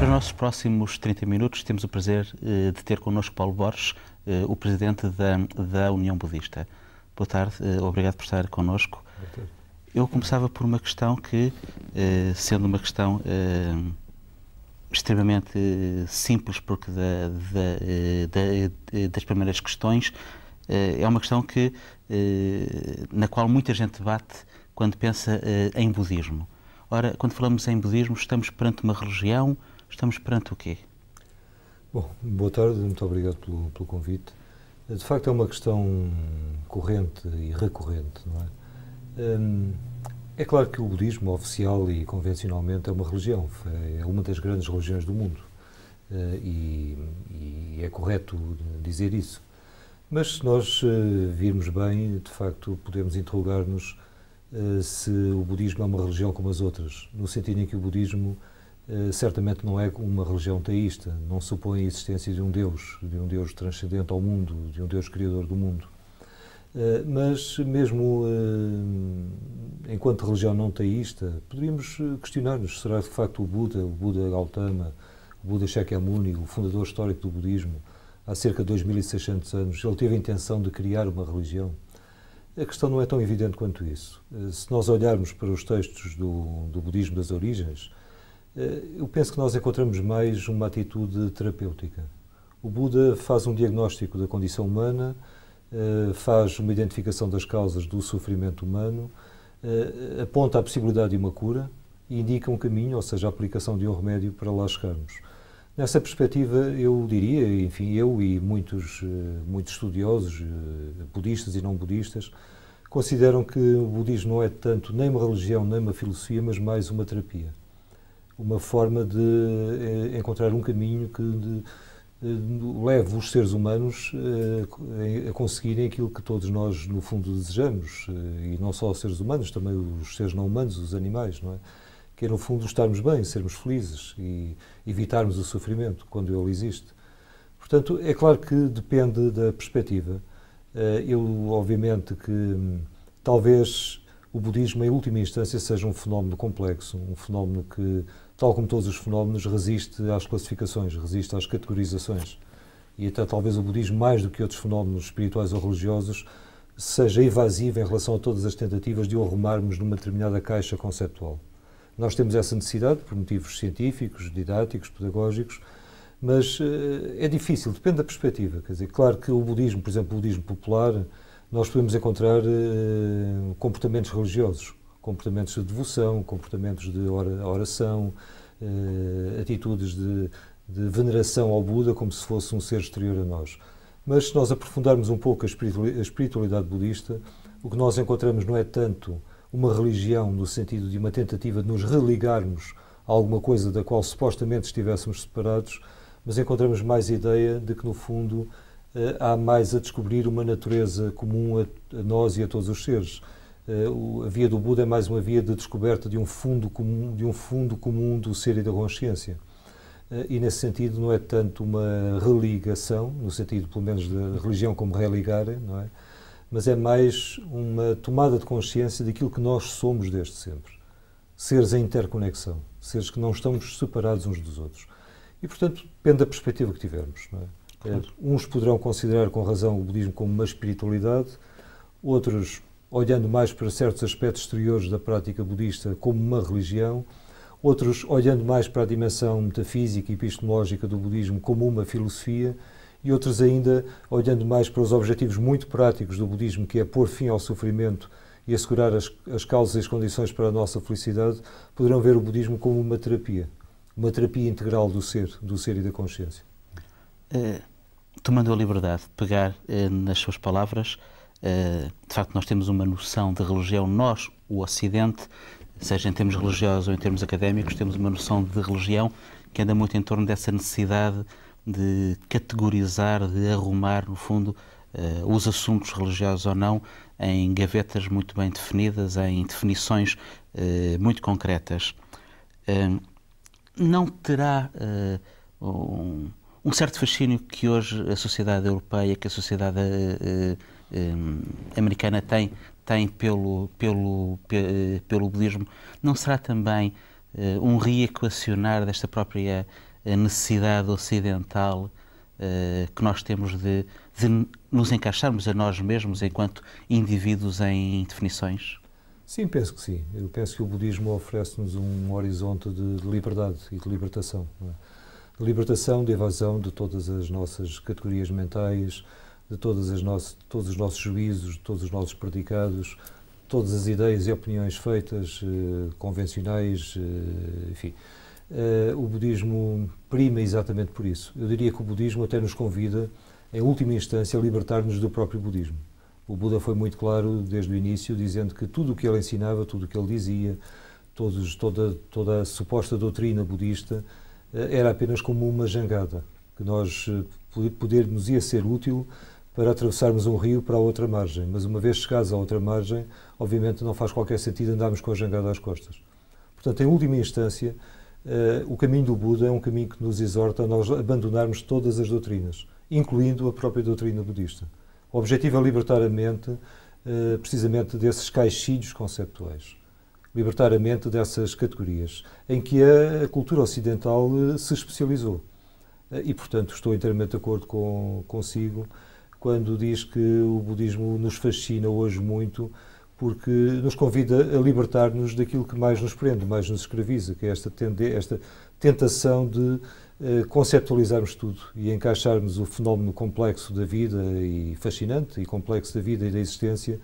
Para os nossos próximos 30 minutos, temos o prazer de ter connosco Paulo Borges, o presidente da União Budista. Boa tarde, obrigado por estar connosco. Boa tarde. Eu começava por uma questão que, sendo uma questão extremamente simples, porque das primeiras questões, é uma questão na qual muita gente debate quando pensa em budismo. Ora, quando falamos em budismo, estamos perante uma religião, estamos perante o quê? Bom, boa tarde, muito obrigado pelo convite. De facto, é uma questão corrente e recorrente, não é? É claro que o budismo, oficial e convencionalmente, é uma religião, é uma das grandes religiões do mundo. E é correto dizer isso. Mas se nós virmos bem, de facto, podemos interrogar-nos se o budismo é uma religião como as outras, no sentido em que o budismo certamente não é uma religião teísta, não supõe a existência de um Deus transcendente ao mundo, de um Deus criador do mundo. Mas mesmo enquanto religião não teísta, poderíamos questionar-nos, será de facto o Buda Gautama, o Buda Shakyamuni, o fundador histórico do budismo, há cerca de 2600 anos, ele teve a intenção de criar uma religião? A questão não é tão evidente quanto isso. Se nós olharmos para os textos do budismo das origens, eu penso que nós encontramos mais uma atitude terapêutica. O Buda faz um diagnóstico da condição humana, faz uma identificação das causas do sofrimento humano, aponta a possibilidade de uma cura e indica um caminho, ou seja, a aplicação de um remédio para lá chegarmos. Nessa perspectiva, eu diria, enfim, eu e muitos estudiosos, budistas e não budistas, consideram que o budismo não é tanto nem uma religião, nem uma filosofia, mas mais uma terapia. Uma forma de encontrar um caminho que leve os seres humanos a conseguirem aquilo que todos nós, no fundo, desejamos. E não só os seres humanos, também os seres não humanos, os animais, não é? Que é, no fundo, estarmos bem, sermos felizes e evitarmos o sofrimento quando ele existe. Portanto, é claro que depende da perspectiva. Eu, obviamente, que talvez o budismo, em última instância, seja um fenómeno complexo, um fenómeno que, tal como todos os fenómenos, resiste às classificações, resiste às categorizações. E até talvez o budismo, mais do que outros fenómenos espirituais ou religiosos, seja evasivo em relação a todas as tentativas de o arrumarmos numa determinada caixa conceptual. Nós temos essa necessidade por motivos científicos, didáticos, pedagógicos, mas é difícil, depende da perspectiva. Quer dizer, claro que o budismo, por exemplo, o budismo popular, nós podemos encontrar comportamentos religiosos, comportamentos de devoção, comportamentos de oração, atitudes de veneração ao Buda como se fosse um ser exterior a nós. Mas se nós aprofundarmos um pouco a espiritualidade budista, o que nós encontramos não é tanto uma religião no sentido de uma tentativa de nos religarmos a alguma coisa da qual supostamente estivéssemos separados, mas encontramos mais a ideia de que, no fundo, há mais a descobrir uma natureza comum a nós e a todos os seres. A via do Buda é mais uma via de descoberta de um fundo comum do ser e da consciência. E, nesse sentido, não é tanto uma religação, no sentido, pelo menos, da religião como religare, não é? Mas é mais uma tomada de consciência daquilo que nós somos desde sempre. Seres em interconexão, seres que não estamos separados uns dos outros. E, portanto, depende da perspectiva que tivermos, não é? Claro. Uns poderão considerar com razão o budismo como uma espiritualidade, outros, olhando mais para certos aspectos exteriores da prática budista, como uma religião, outros, olhando mais para a dimensão metafísica e epistemológica do budismo, como uma filosofia, e outros ainda, olhando mais para os objetivos muito práticos do budismo, que é pôr fim ao sofrimento e assegurar as causas e as condições para a nossa felicidade, poderão ver o budismo como uma terapia integral do ser e da consciência. Tomando a liberdade de pegar nas suas palavras, de facto nós temos uma noção de religião, nós, o Ocidente, seja em termos religiosos ou em termos académicos, temos uma noção de religião que anda muito em torno dessa necessidade de categorizar, de arrumar, no fundo, os assuntos religiosos ou não, em gavetas muito bem definidas, em definições muito concretas. Não terá um certo fascínio que hoje a sociedade europeia, que a sociedade americana tem pelo budismo, não será também um reequacionar desta própria necessidade ocidental que nós temos de nos encaixarmos a nós mesmos enquanto indivíduos em definições? Sim, penso que sim. Eu penso que o budismo oferece-nos um horizonte de liberdade e de libertação. Não é? De libertação, de evasão de todas as nossas categorias mentais, de todos os nossos juízos, de todos os nossos predicados, todas as ideias e opiniões feitas, convencionais, enfim. O budismo prima exatamente por isso. Eu diria que o budismo até nos convida, em última instância, a libertar-nos do próprio budismo. O Buda foi muito claro desde o início, dizendo que tudo o que ele ensinava, tudo o que ele dizia, toda a suposta doutrina budista, era apenas como uma jangada, que nós podermos ia ser útil para atravessarmos um rio para a outra margem. Mas uma vez chegados à outra margem, obviamente não faz qualquer sentido andarmos com a jangada às costas. Portanto, em última instância, o caminho do Buda é um caminho que nos exorta a nós abandonarmos todas as doutrinas, incluindo a própria doutrina budista. O objetivo é libertar a mente precisamente desses caixilhos conceptuais. Libertar a mente dessas categorias em que a cultura ocidental se especializou. E, portanto, estou inteiramente de acordo consigo quando diz que o budismo nos fascina hoje muito porque nos convida a libertar-nos daquilo que mais nos prende, mais nos escraviza, que é esta tentação de conceptualizarmos tudo e encaixarmos o fenómeno complexo da vida e fascinante e complexo da vida e da existência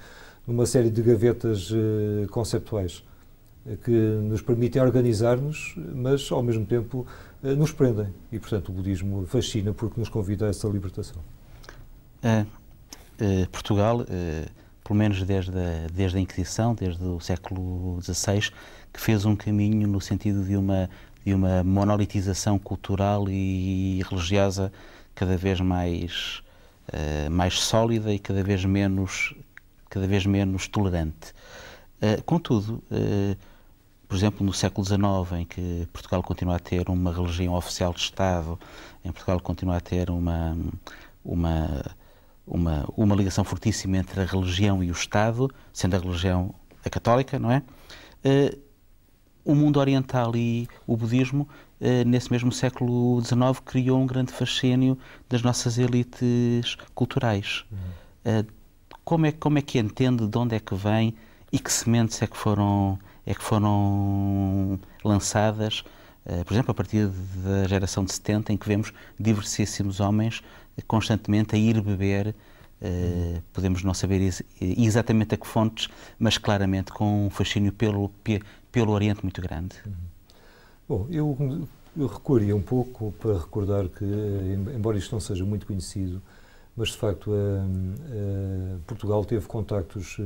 numa série de gavetas conceptuais que nos permitem organizar-nos, mas ao mesmo tempo nos prendem. E, portanto, o budismo fascina porque nos convida a essa libertação. Portugal, pelo menos desde a Inquisição, desde o século XVI, que fez um caminho no sentido de uma monolitização cultural e religiosa cada vez mais sólida e cada vez menos tolerante. Contudo, por exemplo, no século XIX, em que Portugal continua a ter uma religião oficial de Estado, em Portugal continua a ter uma ligação fortíssima entre a religião e o Estado, sendo a religião a católica, não é? O mundo oriental e o budismo, nesse mesmo século XIX, criou um grande fascínio das nossas elites culturais. Como é que entende de onde é que vem e que sementes é que foram lançadas, por exemplo, a partir da geração de 70, em que vemos diversíssimos homens constantemente a ir beber, podemos não saber exatamente a que fontes, mas claramente com um fascínio pelo Oriente muito grande. Bom, eu recuaria um pouco para recordar que, embora isto não seja muito conhecido, mas de facto Portugal teve contactos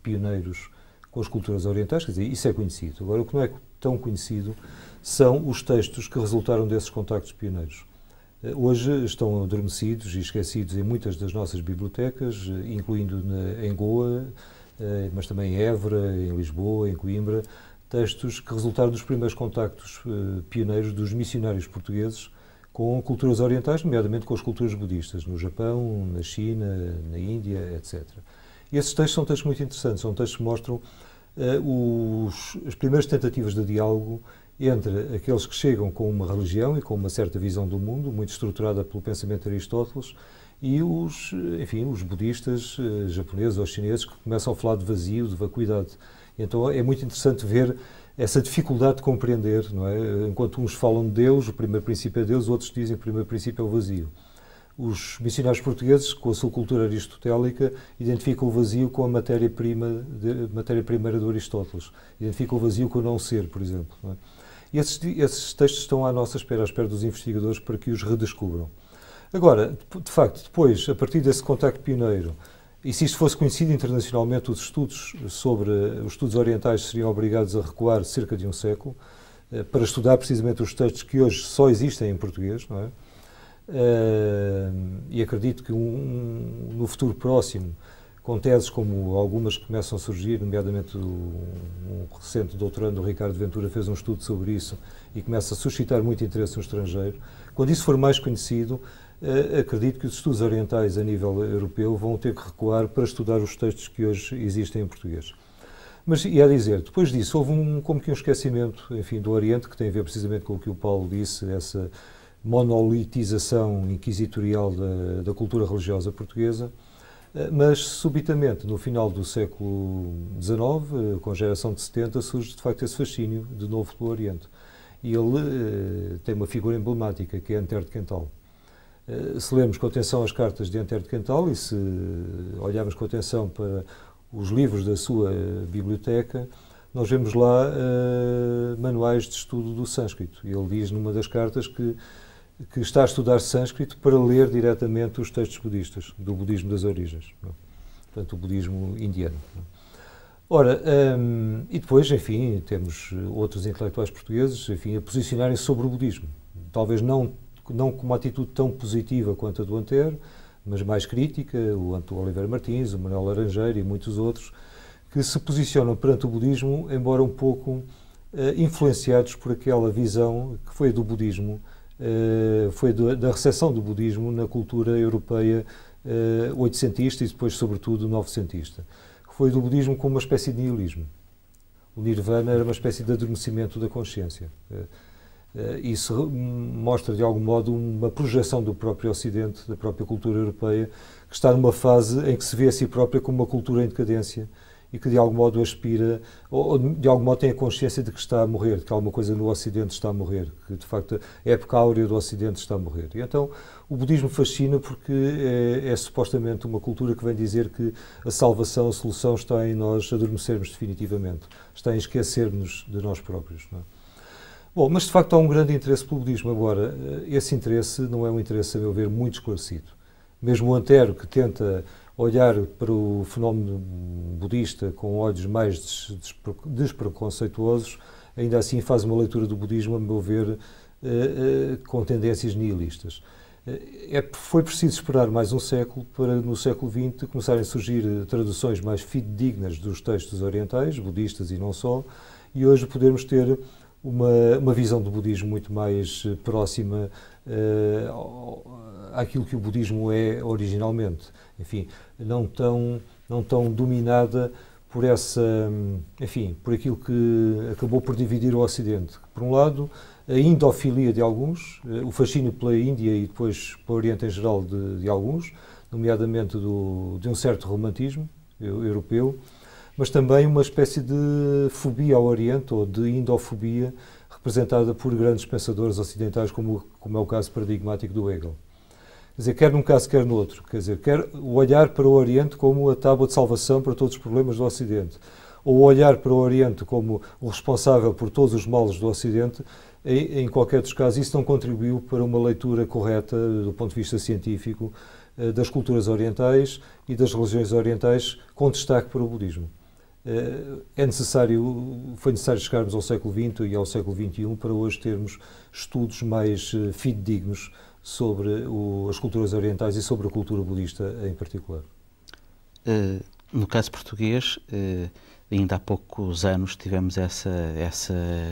pioneiros com as culturas orientais, quer dizer, isso é conhecido. Agora, o que não é tão conhecido são os textos que resultaram desses contactos pioneiros. Hoje estão adormecidos e esquecidos em muitas das nossas bibliotecas, incluindo em Goa, mas também em Évora, em Lisboa, em Coimbra, textos que resultaram dos primeiros contactos pioneiros dos missionários portugueses com culturas orientais, nomeadamente com as culturas budistas, no Japão, na China, na Índia, etc. E esses textos são textos muito interessantes, são textos que mostram as primeiras tentativas de diálogo entre aqueles que chegam com uma religião e com uma certa visão do mundo, muito estruturada pelo pensamento de Aristóteles, e os budistas japoneses ou chineses que começam a falar de vazio, de vacuidade. Então é muito interessante ver essa dificuldade de compreender, não é? Enquanto uns falam de Deus, o primeiro princípio é Deus, outros dizem que o primeiro princípio é o vazio. Os missionários portugueses, com a sua cultura aristotélica, identificam o vazio com a matéria-prima do Aristóteles. Identificam o vazio com o não ser, por exemplo. Não é? E esses textos estão à nossa espera, à espera dos investigadores, para que os redescubram. Agora, de facto, depois, a partir desse contacto pioneiro, e se isto fosse conhecido internacionalmente, os estudos orientais seriam obrigados a recuar cerca de um século para estudar precisamente os textos que hoje só existem em português, não é? E acredito que no futuro próximo, com teses como algumas que começam a surgir, nomeadamente um recente doutorando, o Ricardo Ventura, fez um estudo sobre isso e começa a suscitar muito interesse no estrangeiro. Quando isso for mais conhecido, acredito que os estudos orientais a nível europeu vão ter que recuar para estudar os textos que hoje existem em português. Mas, e a dizer, depois disso, houve como que um esquecimento, enfim, do Oriente, que tem a ver precisamente com o que o Paulo disse, monolitização inquisitorial da cultura religiosa portuguesa, mas subitamente, no final do século XIX, com a geração de 70, surge de facto esse fascínio de novo pelo Oriente. E ele tem uma figura emblemática, que é Antero de Quental. Se lermos com atenção as cartas de Antero de Quental e se olharmos com atenção para os livros da sua biblioteca, nós vemos lá manuais de estudo do sânscrito. Ele diz numa das cartas que está a estudar sânscrito para ler diretamente os textos budistas, do budismo das origens, não é? Portanto, o budismo indiano. Ora, e depois, enfim, temos outros intelectuais portugueses, enfim, a posicionarem-se sobre o budismo. Talvez não com uma atitude tão positiva quanto a do Antero, mas mais crítica, o Antônio Oliveira Martins, o Manuel Laranjeira e muitos outros, que se posicionam perante o budismo, embora um pouco influenciados por aquela visão que foi do budismo, foi da recepção do budismo na cultura europeia oitocentista e depois, sobretudo, novecentista. Foi do budismo como uma espécie de nihilismo. O nirvana era uma espécie de adormecimento da consciência. Isso mostra, de algum modo, uma projeção do próprio Ocidente, da própria cultura europeia, que está numa fase em que se vê a si própria como uma cultura em decadência e que, de algum modo, aspira, ou de algum modo tem a consciência de que está a morrer, de que alguma coisa no Ocidente está a morrer, que, de facto, a época áurea do Ocidente está a morrer. E, então, o budismo fascina porque é supostamente uma cultura que vem dizer que a salvação, a solução está em nós adormecermos definitivamente, está em esquecermos de nós próprios, não é? Bom, mas de facto há um grande interesse pelo budismo. Agora, esse interesse não é um interesse, a meu ver, muito esclarecido. Mesmo o Antero, que tenta olhar para o fenómeno budista com olhos mais despreconceituosos, ainda assim faz uma leitura do budismo, a meu ver, com tendências nihilistas. Foi preciso esperar mais um século para, no século XX, começarem a surgir traduções mais fidedignas dos textos orientais, budistas e não só, e hoje podermos ter uma visão do budismo muito mais próxima àquilo que o budismo é originalmente. Enfim, não tão dominada por por aquilo que acabou por dividir o Ocidente. Por um lado, a indofilia de alguns, o fascínio pela Índia e depois pelo Oriente em geral de alguns, nomeadamente de um certo romantismo europeu, mas também uma espécie de fobia ao Oriente, ou de indofobia, representada por grandes pensadores ocidentais, como é o caso paradigmático do Hegel. Quer dizer, quer num caso, quer no outro. Quer dizer, quer olhar para o Oriente como a tábua de salvação para todos os problemas do Ocidente, ou olhar para o Oriente como o responsável por todos os males do Ocidente, em qualquer dos casos, isso não contribuiu para uma leitura correta, do ponto de vista científico, das culturas orientais e das religiões orientais, com destaque para o budismo. Foi necessário chegarmos ao século XX e ao século XXI para hoje termos estudos mais fidedignos sobre as culturas orientais e sobre a cultura budista em particular. No caso português, ainda há poucos anos tivemos essa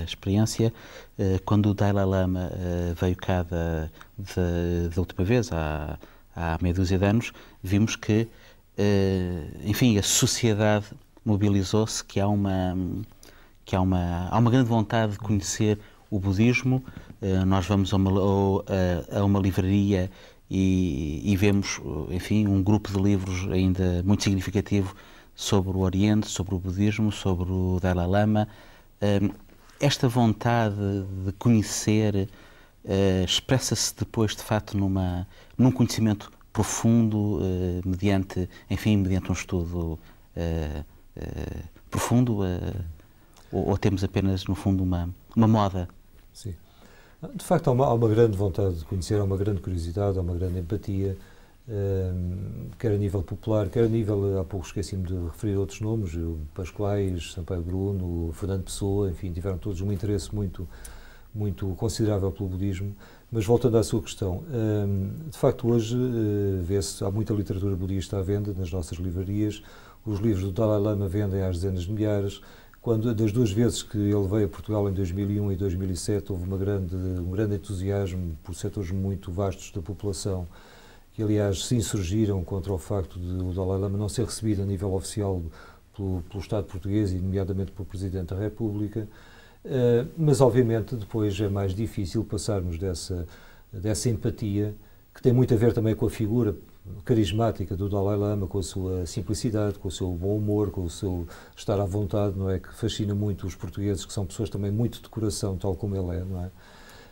experiência, quando o Dalai Lama veio cá da última vez, há meia dúzia de anos, vimos que, enfim, a sociedade mobilizou-se, que há uma grande vontade de conhecer o budismo. Nós vamos a uma livraria e vemos, enfim, um grupo de livros ainda muito significativo sobre o Oriente, sobre o budismo, sobre o Dalai Lama. Esta vontade de conhecer expressa-se depois, de facto, num conhecimento profundo, mediante um estudo profundo, ou temos apenas, no fundo, uma moda? Sim. De facto, há uma grande vontade de conhecer, há uma grande curiosidade, há uma grande empatia, quer a nível popular, quer a nível, há pouco esqueci-me de referir outros nomes, o Pascoais, Sampaio Bruno, o Fernando Pessoa, enfim, tiveram todos um interesse muito considerável pelo budismo. Mas voltando à sua questão, de facto hoje vê-se, há muita literatura budista à venda nas nossas livrarias, os livros do Dalai Lama vendem às dezenas de milhares. Das duas vezes que ele veio a Portugal, em 2001 e 2007, houve um grande entusiasmo por setores muito vastos da população, que aliás se insurgiram contra o facto de o Dalai Lama não ser recebido a nível oficial pelo Estado português e nomeadamente pelo Presidente da República. Mas obviamente depois é mais difícil passarmos dessa empatia, que tem muito a ver também com a figura carismática do Dalai Lama, com a sua simplicidade, com o seu bom humor, com o seu estar à vontade, não é? Que fascina muito os portugueses, que são pessoas também muito de coração, tal como ele é, não é?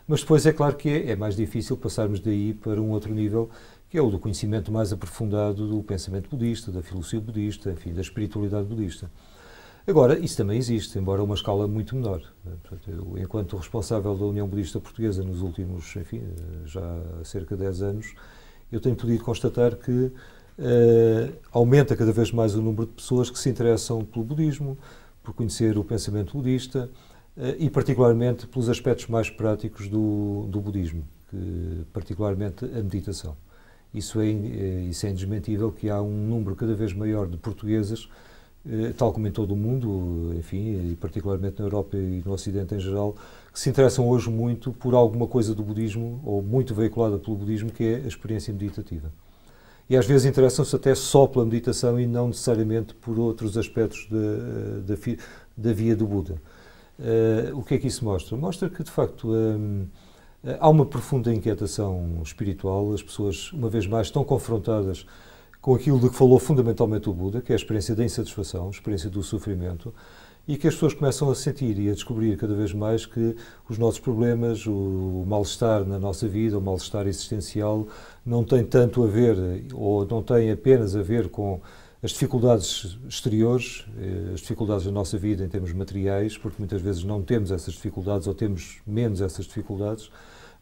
Mas depois é claro que é mais difícil passarmos daí para um outro nível, que é o do conhecimento mais aprofundado do pensamento budista, da filosofia budista, enfim, da espiritualidade budista. Agora, isso também existe, embora a uma escala muito menor. Portanto, eu, enquanto responsável da União Budista Portuguesa nos últimos, enfim, já há cerca de 10 anos, eu tenho podido constatar que aumenta cada vez mais o número de pessoas que se interessam pelo budismo, por conhecer o pensamento budista e particularmente pelos aspectos mais práticos do budismo, particularmente a meditação. Isso é indesmentível, que há um número cada vez maior de portugueses, tal como em todo o mundo, enfim, e particularmente na Europa e no Ocidente em geral, que se interessam hoje muito por alguma coisa do budismo, ou muito veiculada pelo budismo, que é a experiência meditativa. E às vezes interessam-se até só pela meditação e não necessariamente por outros aspectos da via do Buda. O que é que isso mostra? Mostra que, de facto, há uma profunda inquietação espiritual, as pessoas, uma vez mais, estão confrontadas com aquilo de que falou fundamentalmente o Buda, que é a experiência da insatisfação, a experiência do sofrimento, e que as pessoas começam a sentir e a descobrir cada vez mais que os nossos problemas, o mal-estar na nossa vida, o mal-estar existencial, não tem tanto a ver, ou não tem apenas a ver com as dificuldades exteriores, as dificuldades da nossa vida em termos materiais, porque muitas vezes não temos essas dificuldades ou temos menos essas dificuldades,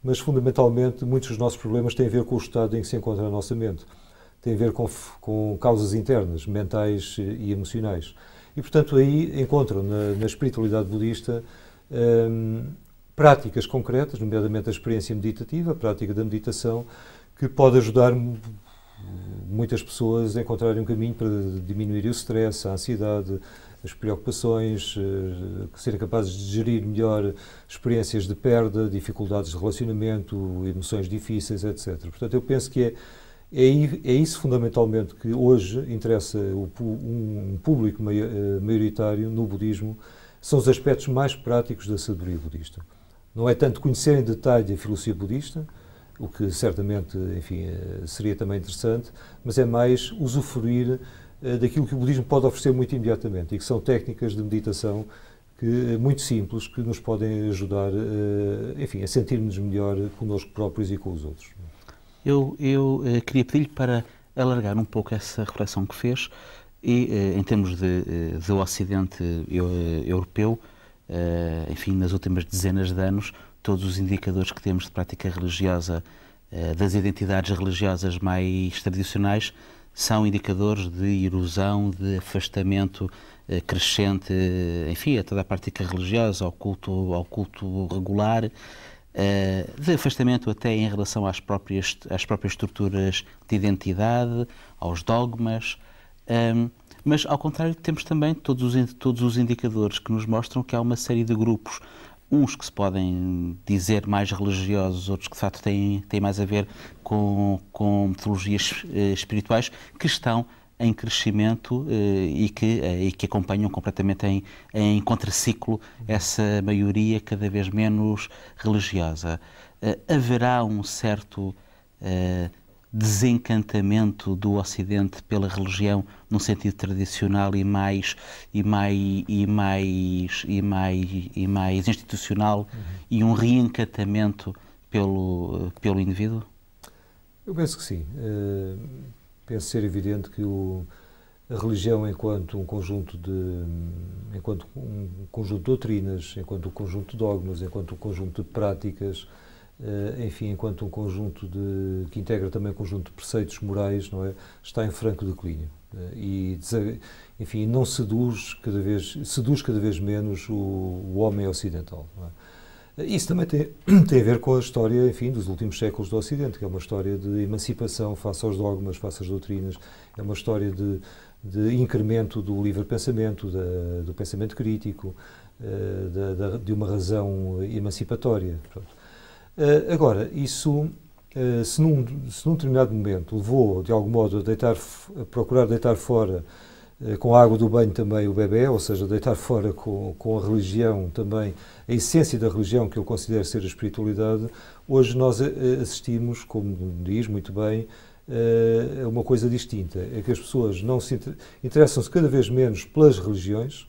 mas fundamentalmente muitos dos nossos problemas têm a ver com o estado em que se encontra a nossa mente. Tem a ver com causas internas, mentais e emocionais. E, portanto, aí encontram na espiritualidade budista práticas concretas, nomeadamente a experiência meditativa, a prática da meditação, que pode ajudar muitas pessoas a encontrarem um caminho para diminuir o stress, a ansiedade, as preocupações, serem capazes de gerir melhor experiências de perda, dificuldades de relacionamento, emoções difíceis, etc. Portanto, eu penso que é isso fundamentalmente que hoje interessa um público maioritário no budismo, são os aspectos mais práticos da sabedoria budista. Não é tanto conhecer em detalhe a filosofia budista, o que certamente, enfim, seria também interessante, mas é mais usufruir daquilo que o budismo pode oferecer muito imediatamente, e que são técnicas de meditação muito simples, que nos podem ajudar, enfim, a sentir-nos melhor connosco próprios e com os outros. Eu queria pedir-lhe para alargar um pouco essa reflexão que fez e, em termos do Ocidente europeu, enfim, nas últimas dezenas de anos, todos os indicadores que temos de prática religiosa, das identidades religiosas mais tradicionais, são indicadores de erosão, de afastamento crescente, enfim, a toda a prática religiosa, ao culto regular, de afastamento até em relação às próprias estruturas de identidade, aos dogmas, mas ao contrário temos também todos os indicadores que nos mostram que há uma série de grupos, uns que se podem dizer mais religiosos, outros que de facto têm mais a ver com metodologias espirituais, que estão em crescimento e que acompanham completamente em contraciclo essa maioria cada vez menos religiosa. Haverá um certo desencantamento do Ocidente pela religião num sentido tradicional e mais institucional e um reencantamento pelo indivíduo? Eu penso que sim. Penso ser evidente que a religião, enquanto um conjunto de doutrinas, enquanto um conjunto de dogmas, enquanto um conjunto de práticas, enfim, enquanto um conjunto que integra também um conjunto de preceitos morais, não é, está em franco declínio. E, enfim, seduz cada vez menos o homem ocidental. Não é? Isso também tem a ver com a história, enfim, dos últimos séculos do Ocidente, que é uma história de emancipação face aos dogmas, face às doutrinas, é uma história de incremento do livre pensamento, do pensamento crítico, de uma razão emancipatória. Agora, isso, se num determinado momento levou, de algum modo, a procurar deitar fora com a água do banho também o bebé, ou seja, deitar fora com a religião também, a essência da religião que eu considero ser a espiritualidade. Hoje nós assistimos, como diz muito bem, a uma coisa distinta, é que as pessoas não se interessam-se cada vez menos pelas religiões,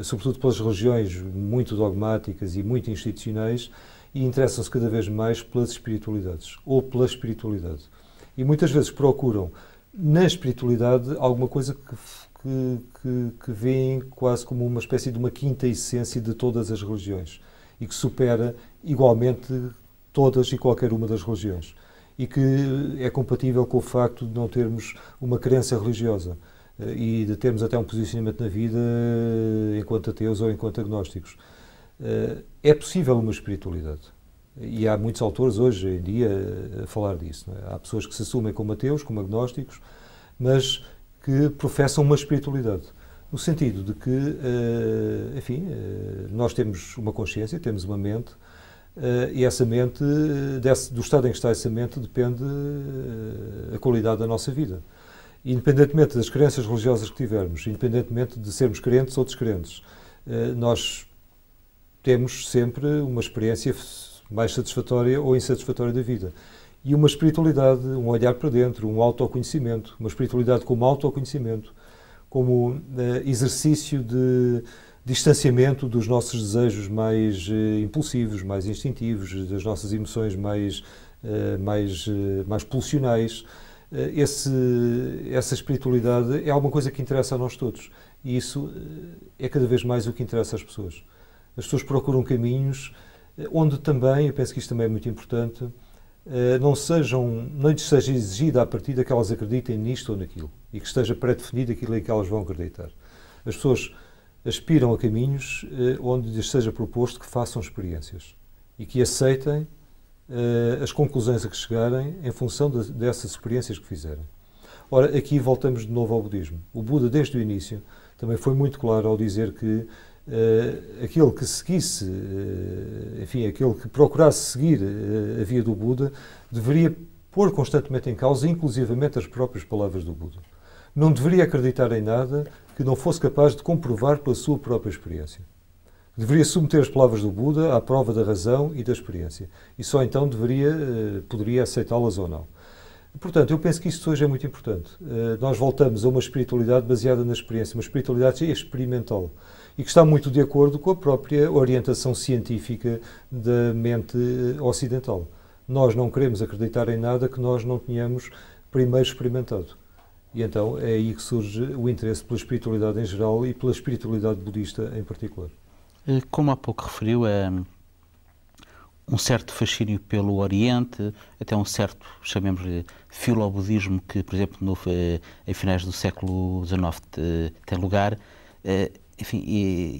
sobretudo pelas religiões muito dogmáticas e muito institucionais, e interessam-se cada vez mais pelas espiritualidades, ou pela espiritualidade. E muitas vezes procuram na espiritualidade alguma coisa que veem quase como uma espécie de uma quinta essência de todas as religiões e que supera igualmente todas e qualquer uma das religiões e que é compatível com o facto de não termos uma crença religiosa e de termos até um posicionamento na vida enquanto ateus ou enquanto agnósticos. É possível uma espiritualidade. E há muitos autores hoje em dia a falar disso. Não é? Há pessoas que se assumem como ateus, como agnósticos, mas que professam uma espiritualidade. No sentido de que, enfim, nós temos uma consciência, temos uma mente, e essa mente, do estado em que está essa mente, depende a qualidade da nossa vida. Independentemente das crenças religiosas que tivermos, independentemente de sermos crentes ou descrentes, nós temos sempre uma experiência mais satisfatória ou insatisfatória da vida. E uma espiritualidade, um olhar para dentro, um autoconhecimento, uma espiritualidade como autoconhecimento, como exercício de distanciamento dos nossos desejos mais impulsivos, mais instintivos, das nossas emoções mais pulsionais. Essa espiritualidade é alguma coisa que interessa a nós todos. E isso é cada vez mais o que interessa às pessoas. As pessoas procuram caminhos onde também, eu penso que isto também é muito importante, não lhes seja exigida a partir que elas acreditem nisto ou naquilo e que esteja pré-definido aquilo em que elas vão acreditar. As pessoas aspiram a caminhos onde lhes seja proposto que façam experiências e que aceitem as conclusões a que chegarem em função dessas experiências que fizerem. Ora, aqui voltamos de novo ao budismo. O Buda, desde o início, também foi muito claro ao dizer que aquele que seguisse, enfim, aquele que procurasse seguir a via do Buda, deveria pôr constantemente em causa, inclusivamente, as próprias palavras do Buda. Não deveria acreditar em nada que não fosse capaz de comprovar pela sua própria experiência. Deveria submeter as palavras do Buda à prova da razão e da experiência. E só então poderia aceitá-las ou não. Portanto, eu penso que isto hoje é muito importante. Nós voltamos a uma espiritualidade baseada na experiência, uma espiritualidade experimental, e que está muito de acordo com a própria orientação científica da mente ocidental. Nós não queremos acreditar em nada que nós não tenhamos primeiro experimentado. E então é aí que surge o interesse pela espiritualidade em geral e pela espiritualidade budista em particular. Como há pouco referiu, um certo fascínio pelo Oriente, até um certo, chamemos-lhe, filobudismo que, por exemplo, em finais do século XIX tem lugar. Enfim,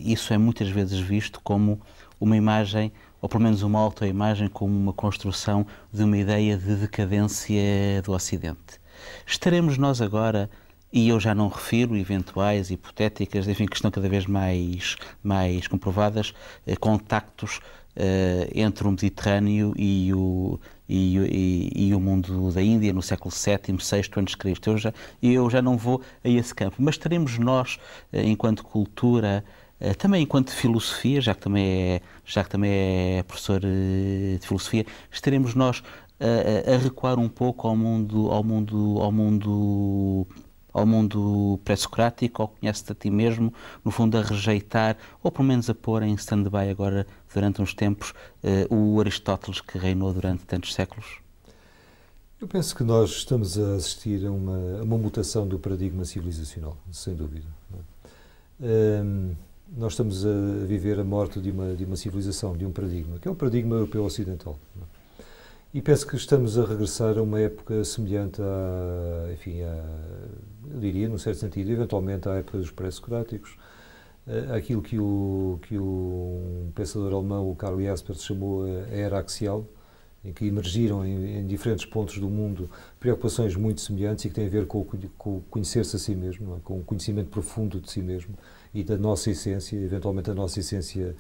isso é muitas vezes visto como uma imagem, ou pelo menos uma autoimagem, como uma construção de uma ideia de decadência do Ocidente. Estaremos nós agora, e eu já não refiro eventuais, hipotéticas, enfim, que estão cada vez mais comprovadas, contactos entre o Mediterrâneo e o mundo da Índia no século VII, VI a.C. Eu já não vou a esse campo, mas estaremos nós, enquanto cultura, também enquanto filosofia, já que também é professor de filosofia, estaremos nós a recuar um pouco ao mundo pré-socrático, ao conhece-te a ti mesmo, no fundo a rejeitar, ou pelo menos a pôr em stand-by agora, durante uns tempos, o Aristóteles que reinou durante tantos séculos? Eu penso que nós estamos a assistir a uma mutação do paradigma civilizacional, sem dúvida. Nós estamos a viver a morte de uma civilização, de um paradigma, que é o paradigma europeu ocidental. E penso que estamos a regressar a uma época semelhante eu diria, num certo sentido, eventualmente à época dos pré-socráticos, aquilo que um pensador alemão, o Karl Jaspers, chamou a era axial, em que emergiram em diferentes pontos do mundo preocupações muito semelhantes e que têm a ver com o conhecer-se a si mesmo, com o conhecimento profundo de si mesmo e da nossa essência, eventualmente a nossa essência,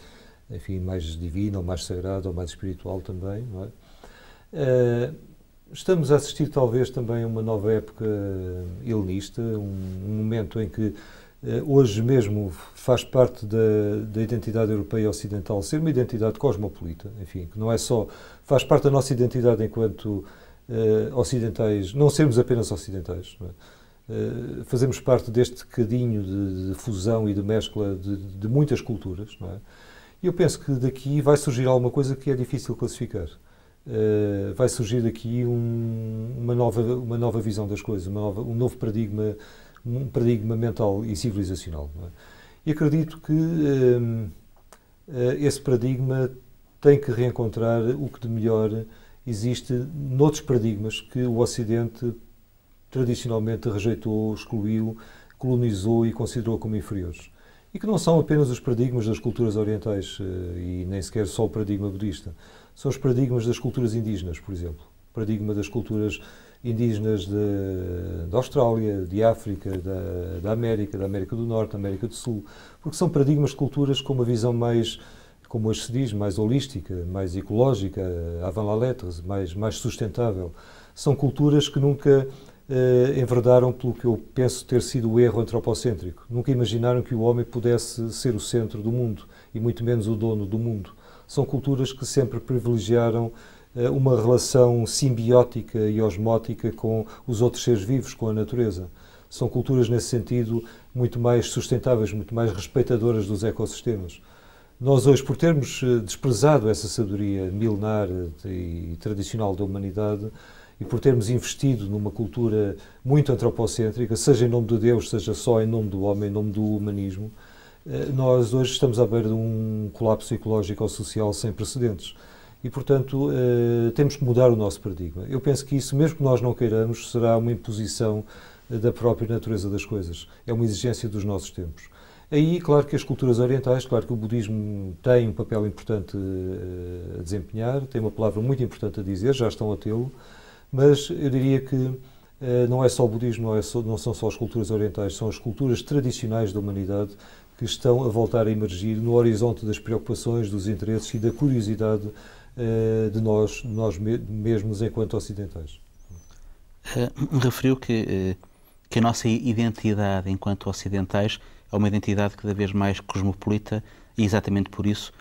enfim, mais divina, ou mais sagrada, ou mais espiritual também, não é? Estamos a assistir talvez também a uma nova época helenista, um momento em que hoje mesmo faz parte da identidade europeia ocidental ser uma identidade cosmopolita, enfim, que não é só, faz parte da nossa identidade enquanto ocidentais, não sermos apenas ocidentais, não é? Fazemos parte deste cadinho de fusão e de mescla de muitas culturas, não é? E eu penso que daqui vai surgir alguma coisa que é difícil classificar. Vai surgir daqui uma nova visão das coisas, um novo paradigma, um paradigma mental e civilizacional, não é? E acredito que esse paradigma tem que reencontrar o que de melhor existe noutros paradigmas que o Ocidente tradicionalmente rejeitou, excluiu, colonizou e considerou como inferiores. E que não são apenas os paradigmas das culturas orientais e nem sequer só o paradigma budista. São os paradigmas das culturas indígenas, por exemplo. O paradigma das culturas indígenas da Austrália, de África, da América do Norte, da América do Sul. Porque são paradigmas de culturas com uma visão mais, como hoje se diz, mais holística, mais ecológica, avant la lettres, mais sustentável. São culturas que nunca enverdaram pelo que eu penso ter sido o erro antropocêntrico. Nunca imaginaram que o homem pudesse ser o centro do mundo e muito menos o dono do mundo. São culturas que sempre privilegiaram uma relação simbiótica e osmótica com os outros seres vivos, com a natureza. São culturas, nesse sentido, muito mais sustentáveis, muito mais respeitadoras dos ecossistemas. Nós hoje, por termos desprezado essa sabedoria milenar e tradicional da humanidade, e por termos investido numa cultura muito antropocêntrica, seja em nome de Deus, seja só em nome do homem, em nome do humanismo, nós hoje estamos à beira de um colapso ecológico ou social sem precedentes. E, portanto, temos que mudar o nosso paradigma. Eu penso que isso, mesmo que nós não queiramos, será uma imposição da própria natureza das coisas. É uma exigência dos nossos tempos. Aí, claro que as culturas orientais, claro que o budismo tem um papel importante a desempenhar, tem uma palavra muito importante a dizer, já estão a tê-lo, mas eu diria que não é só o budismo, não são só as culturas orientais, são as culturas tradicionais da humanidade que estão a voltar a emergir no horizonte das preocupações, dos interesses e da curiosidade de nós mesmos enquanto ocidentais. Referiu que a nossa identidade enquanto ocidentais é uma identidade cada vez mais cosmopolita e exatamente por isso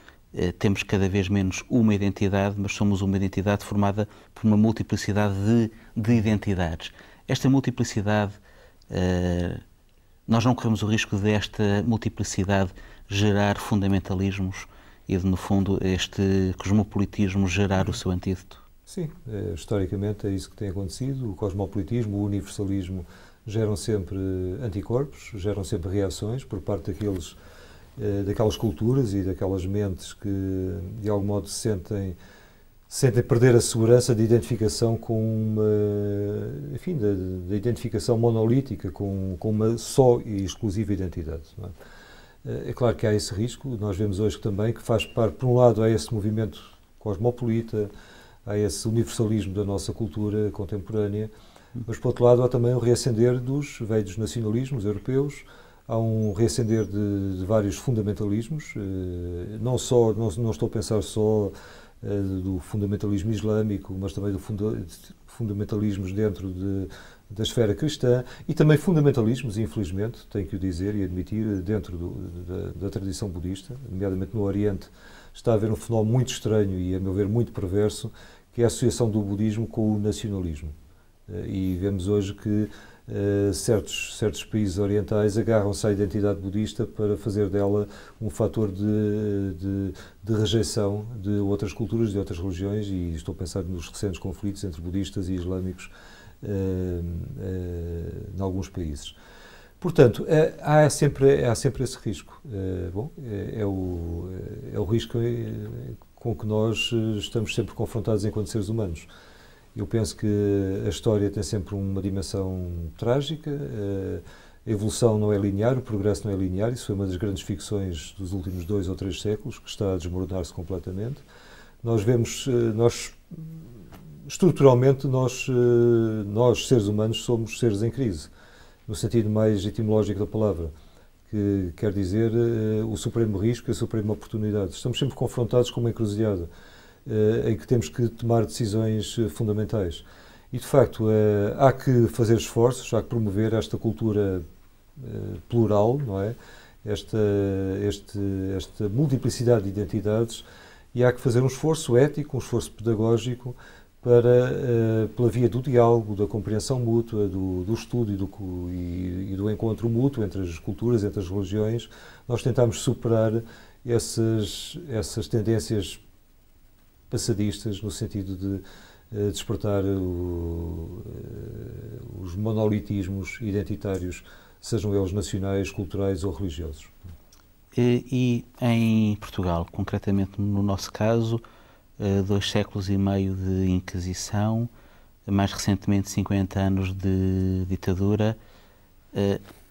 temos cada vez menos uma identidade, mas somos uma identidade formada por uma multiplicidade de identidades. Esta multiplicidade, nós não corremos o risco desta multiplicidade gerar fundamentalismos e de, no fundo, este cosmopolitismo gerar o seu antídoto? Sim, historicamente é isso que tem acontecido. O cosmopolitismo, o universalismo geram sempre anticorpos, geram sempre reações por parte daquelas culturas e daquelas mentes que, de algum modo, sentem perder a segurança de identificação com uma, enfim, da identificação monolítica, com uma só e exclusiva identidade, não é? É claro que há esse risco. Nós vemos hoje também que faz parte, por um lado, há esse movimento cosmopolita, há esse universalismo da nossa cultura contemporânea, mas, por outro lado, há também o reacender dos velhos nacionalismos europeus, há um reacender de vários fundamentalismos, não estou a pensar só do fundamentalismo islâmico, mas também do fundamentalismos dentro da esfera cristã e também fundamentalismos, infelizmente, tenho que o dizer e admitir, dentro da tradição budista, nomeadamente no Oriente, está a haver um fenómeno muito estranho e, a meu ver, muito perverso, que é a associação do budismo com o nacionalismo. E vemos hoje que certos países orientais agarram-se à identidade budista para fazer dela um fator de rejeição de outras culturas, de outras religiões, e estou a pensar nos recentes conflitos entre budistas e islâmicos em alguns países. Portanto, há sempre esse risco. É o risco com que nós estamos sempre confrontados enquanto seres humanos. Eu penso que a história tem sempre uma dimensão trágica, a evolução não é linear, o progresso não é linear, isso foi uma das grandes ficções dos últimos 2 ou 3 séculos, que está a desmoronar-se completamente. Estruturalmente, nós seres humanos somos seres em crise, no sentido mais etimológico da palavra, que quer dizer o supremo risco e a suprema oportunidade. Estamos sempre confrontados com uma encruzilhada, em que temos que tomar decisões fundamentais. E, de facto, há que fazer esforços, há que promover esta cultura plural, não é? Esta multiplicidade de identidades, e há que fazer um esforço ético, um esforço pedagógico para, pela via do diálogo, da compreensão mútua, do estudo e do encontro mútuo entre as culturas, entre as religiões, nós tentarmos superar essas tendências passadistas no sentido de despertar os monolitismos identitários, sejam eles nacionais, culturais ou religiosos. E em Portugal, concretamente no nosso caso, 2 séculos e meio de Inquisição, mais recentemente 50 anos de ditadura,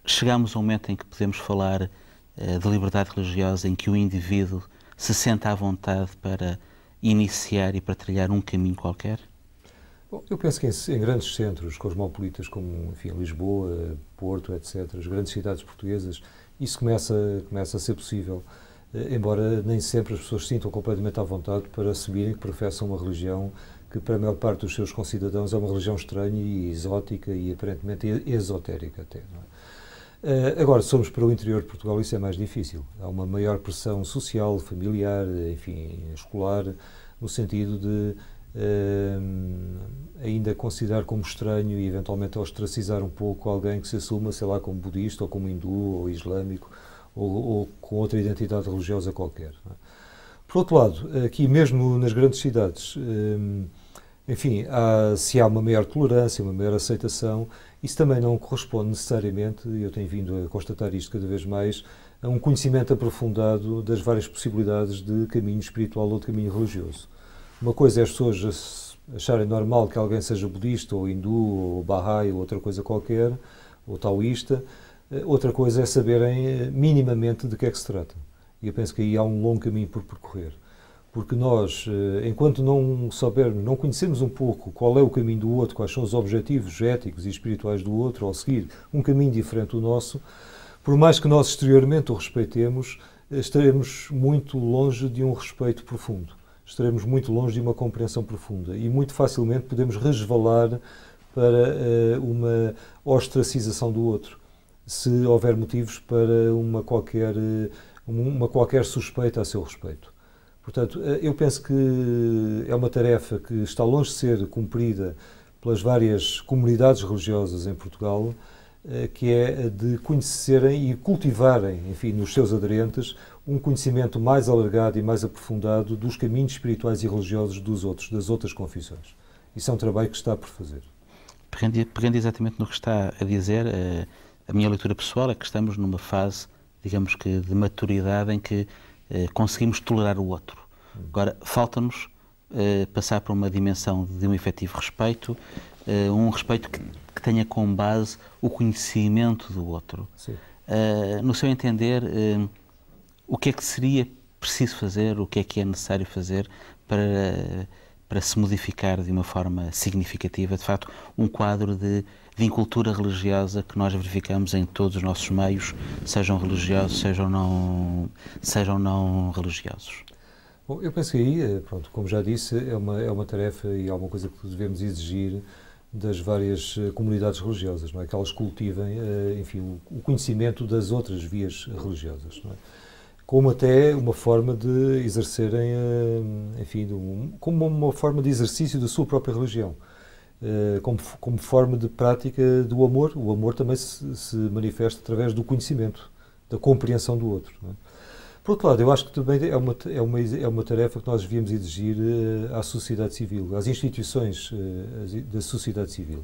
chegamos a um momento em que podemos falar de liberdade religiosa, em que o indivíduo se sente à vontade para iniciar e para trilhar um caminho qualquer? Bom, eu penso que em grandes centros cosmopolitas como, enfim, Lisboa, Porto, etc., as grandes cidades portuguesas, isso começa a ser possível, embora nem sempre as pessoas se sintam completamente à vontade para assumirem que professam uma religião que, para a maior parte dos seus concidadãos, é uma religião estranha e exótica e aparentemente esotérica até. Não é? Agora, se somos para o interior de Portugal, isso é mais difícil. Há uma maior pressão social, familiar, enfim, escolar, no sentido de ainda considerar como estranho e eventualmente ostracizar um pouco alguém que se assuma, sei lá, como budista ou como hindu ou islâmico ou com outra identidade religiosa qualquer. Não é? Por outro lado, aqui mesmo nas grandes cidades, enfim, se há uma maior tolerância, uma maior aceitação, isso também não corresponde necessariamente, e eu tenho vindo a constatar isto cada vez mais, a um conhecimento aprofundado das várias possibilidades de caminho espiritual ou de caminho religioso. Uma coisa é as pessoas acharem normal que alguém seja budista, ou hindu, ou bahai, ou outra coisa qualquer, ou taoísta. Outra coisa é saberem minimamente de que é que se trata. E eu penso que aí há um longo caminho por percorrer. Porque nós, enquanto não soubermos, não conhecermos um pouco qual é o caminho do outro, quais são os objetivos éticos e espirituais do outro, ao seguir um caminho diferente do nosso, por mais que nós exteriormente o respeitemos, estaremos muito longe de um respeito profundo. Estaremos muito longe de uma compreensão profunda e muito facilmente podemos resvalar para uma ostracização do outro, se houver motivos para uma qualquer suspeita a seu respeito. Portanto, eu penso que é uma tarefa que está longe de ser cumprida pelas várias comunidades religiosas em Portugal, que é de conhecerem e cultivarem, enfim, nos seus aderentes, um conhecimento mais alargado e mais aprofundado dos caminhos espirituais e religiosos das outras confissões. Isso é um trabalho que está por fazer. Pegando exatamente no que está a dizer, a minha leitura pessoal é que estamos numa fase, digamos que, de maturidade em que conseguimos tolerar o outro. Agora, falta-nos passar para uma dimensão de um efetivo respeito, um respeito que tenha como base o conhecimento do outro. No seu entender, o que é que seria preciso fazer, o que é necessário fazer para se modificar de uma forma significativa, de facto, um quadro de incultura religiosa que nós verificamos em todos os nossos meios, sejam religiosos, sejam não religiosos? Bom, eu penso que aí, pronto, como já disse, é uma tarefa e alguma coisa que devemos exigir das várias comunidades religiosas, não é? Que elas cultivem, enfim, o conhecimento das outras vias religiosas, não é? Como até uma forma de exercerem, enfim, como uma forma de exercício da sua própria religião, como forma de prática do amor. O amor também se manifesta através do conhecimento, da compreensão do outro, não é? Por outro lado, eu acho que também é uma tarefa que nós devíamos exigir à sociedade civil, às instituições da sociedade civil.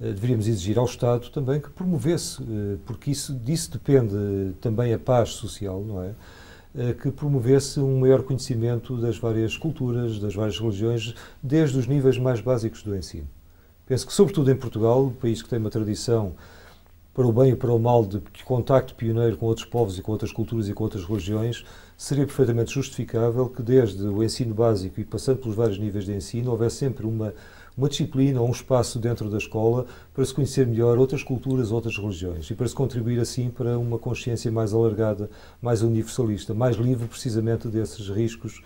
Deveríamos exigir ao Estado também que promovesse, porque disso depende também a paz social, não é? Que promovesse um maior conhecimento das várias culturas, das várias religiões, desde os níveis mais básicos do ensino. Penso que, sobretudo em Portugal, um país que tem uma tradição, para o bem e para o mal, de contacto pioneiro com outros povos e com outras culturas e com outras religiões, seria perfeitamente justificável que, desde o ensino básico e passando pelos vários níveis de ensino, houvesse sempre uma disciplina ou um espaço dentro da escola para se conhecer melhor outras culturas, outras religiões e para se contribuir assim para uma consciência mais alargada, mais universalista, mais livre precisamente desses riscos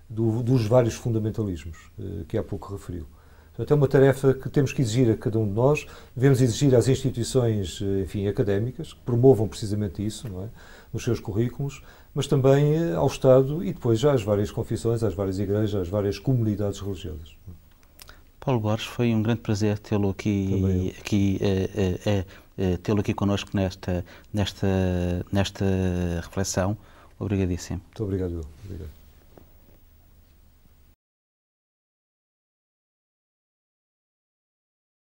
dos vários fundamentalismos que há pouco referiu. Portanto, é uma tarefa que temos que exigir a cada um de nós, devemos exigir às instituições, enfim, académicas, que promovam precisamente isso, não é? Nos seus currículos, mas também ao Estado e depois já às várias confissões, às várias igrejas, às várias comunidades religiosas. Paulo Borges, foi um grande prazer tê-lo aqui, tê-lo aqui connosco nesta reflexão. Obrigadíssimo. Muito obrigado. Obrigado.